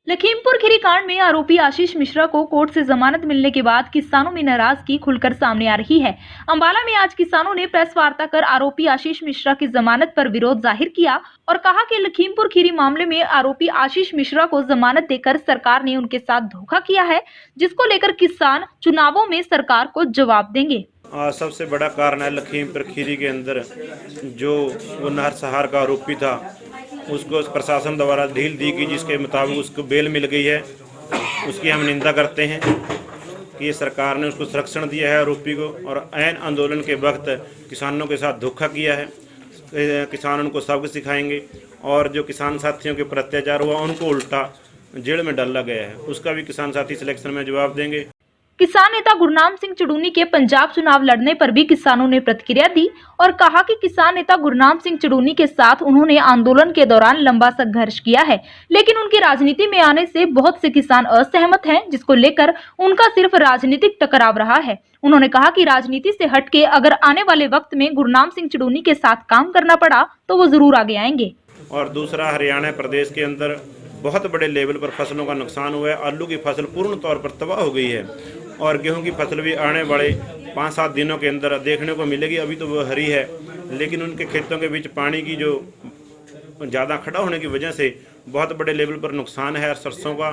लखीमपुर खीरी कांड में आरोपी आशीष मिश्रा को कोर्ट से जमानत मिलने के बाद किसानों में नाराजगी खुलकर सामने आ रही है। अंबाला में आज किसानों ने प्रेस वार्ता कर आरोपी आशीष मिश्रा की जमानत पर विरोध जाहिर किया और कहा कि लखीमपुर खीरी मामले में आरोपी आशीष मिश्रा को जमानत देकर सरकार ने उनके साथ धोखा किया है, जिसको लेकर किसान चुनावों में सरकार को जवाब देंगे। सबसे बड़ा कारण है लखीमपुर खीरी के अंदर जो वो नरसंहार का आरोपी था, उसको प्रशासन द्वारा ढील दी गई, जिसके मुताबिक उसको बेल मिल गई है। उसकी हम निंदा करते हैं कि ये सरकार ने उसको संरक्षण दिया है आरोपी को, और ऐन आंदोलन के वक्त किसानों के साथ धोखा किया है। किसान उनको सबक सिखाएंगे और जो किसान साथियों के ऊपर अत्याचार हुआ उनको उल्टा जेल में डाला गया है, उसका भी किसान साथी सिलेक्शन में जवाब देंगे। किसान नेता गुरनाम सिंह चुड़ूनी के पंजाब चुनाव लड़ने पर भी किसानों ने प्रतिक्रिया दी और कहा कि किसान नेता गुरनाम सिंह चुड़ूनी के साथ उन्होंने आंदोलन के दौरान लंबा संघर्ष किया है, लेकिन उनकी राजनीति में आने से बहुत से किसान असहमत हैं, जिसको लेकर उनका सिर्फ राजनीतिक टकराव रहा है। उन्होंने कहा कि राजनीति से हटके अगर आने वाले वक्त में गुरनाम सिंह चुड़ूनी के साथ काम करना पड़ा तो वो जरूर आगे आएंगे। और दूसरा, हरियाणा प्रदेश के अंदर बहुत बड़े लेवल पर फसलों का नुकसान हुआ है। आलू की फसल पूर्ण तौर पर तबाह हो गई है और गेहूं की फसल भी आने वाले 5-7 दिनों के अंदर देखने को मिलेगी। अभी तो वो हरी है, लेकिन उनके खेतों के बीच पानी की जो ज़्यादा खड़ा होने की वजह से बहुत बड़े लेवल पर नुकसान है सरसों का।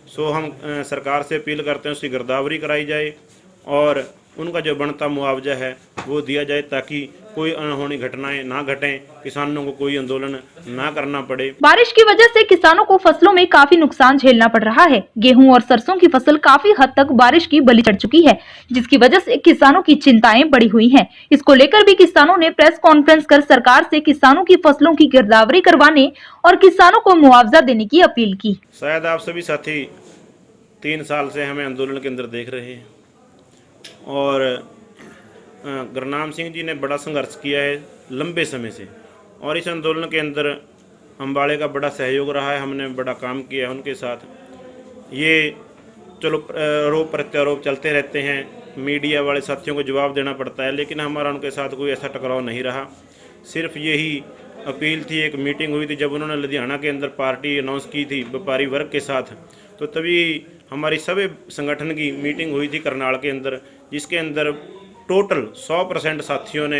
सो हम सरकार से अपील करते हैं उसकी गिरदावरी कराई जाए और उनका जो बनता मुआवजा है वो दिया जाए, ताकि कोई अनहोनी घटनाएं ना घटें, किसानों को कोई आंदोलन ना करना पड़े। बारिश की वजह से किसानों को फसलों में काफी नुकसान झेलना पड़ रहा है। गेहूं और सरसों की फसल काफी हद तक बारिश की बलि चढ़ चुकी है, जिसकी वजह से किसानों की चिंताएं बढ़ी हुई हैं। इसको लेकर भी किसानों ने प्रेस कॉन्फ्रेंस कर सरकार से किसानों की फसलों की गिरदावरी करवाने और किसानों को मुआवजा देने की अपील की। शायद आप सभी साथी 3 साल से हमें आंदोलन के अंदर देख रहे हैं और गुरनाम सिंह जी ने बड़ा संघर्ष किया है लंबे समय से, और इस आंदोलन के अंदर अंबाले का बड़ा सहयोग रहा है। हमने बड़ा काम किया है उनके साथ। ये चलो आरोप प्रत्यारोप चलते रहते हैं, मीडिया वाले साथियों को जवाब देना पड़ता है, लेकिन हमारा उनके साथ कोई ऐसा टकराव नहीं रहा। सिर्फ यही अपील थी। एक मीटिंग हुई थी जब उन्होंने लुधियाना के अंदर पार्टी अनाउंस की थी व्यापारी वर्ग के साथ, तो तभी हमारी सभी संगठन की मीटिंग हुई थी करनाल के अंदर, जिसके अंदर टोटल 100% साथियों ने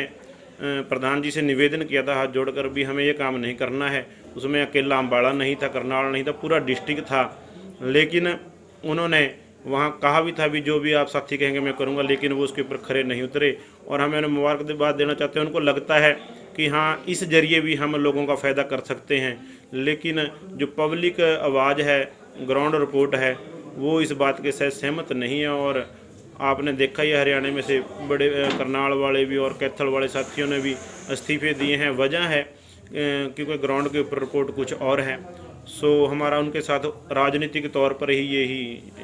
प्रधान जी से निवेदन किया था हाथ जोड़कर भी हमें ये काम नहीं करना है। उसमें अकेला अम्बाड़ा नहीं था, करनाल नहीं था, पूरा डिस्ट्रिक्ट था। लेकिन उन्होंने वहाँ कहा भी था भी जो भी आप साथी कहेंगे मैं करूँगा, लेकिन वो उसके ऊपर खरे नहीं उतरे। और हमें उन्हें मुबारकबाद देना चाहते हैं। उनको लगता है कि हाँ, इस जरिए भी हम लोगों का फ़ायदा कर सकते हैं, लेकिन जो पब्लिक आवाज़ है, ग्राउंड रिपोर्ट है, वो इस बात के साथ सहमत नहीं है। और आपने देखा ही हरियाणा में से बड़े करनाल वाले भी और कैथल वाले साथियों ने भी इस्तीफे दिए हैं। वजह है क्योंकि ग्राउंड के ऊपर रिपोर्ट कुछ और है। सो हमारा उनके साथ राजनीतिक तौर पर ही यही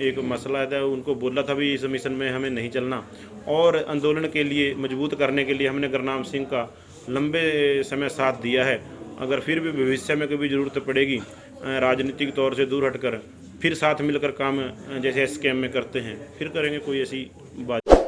एक मसला है। उनको बोला था भी इस मिशन में हमें नहीं चलना, और आंदोलन के लिए मजबूत करने के लिए हमने गुरनाम सिंह का लंबे समय साथ दिया है। अगर फिर भी भविष्य में कभी ज़रूरत पड़ेगी राजनीतिक तौर से दूर हटकर फिर साथ मिलकर काम जैसे SKM में करते हैं, फिर करेंगे कोई ऐसी बात।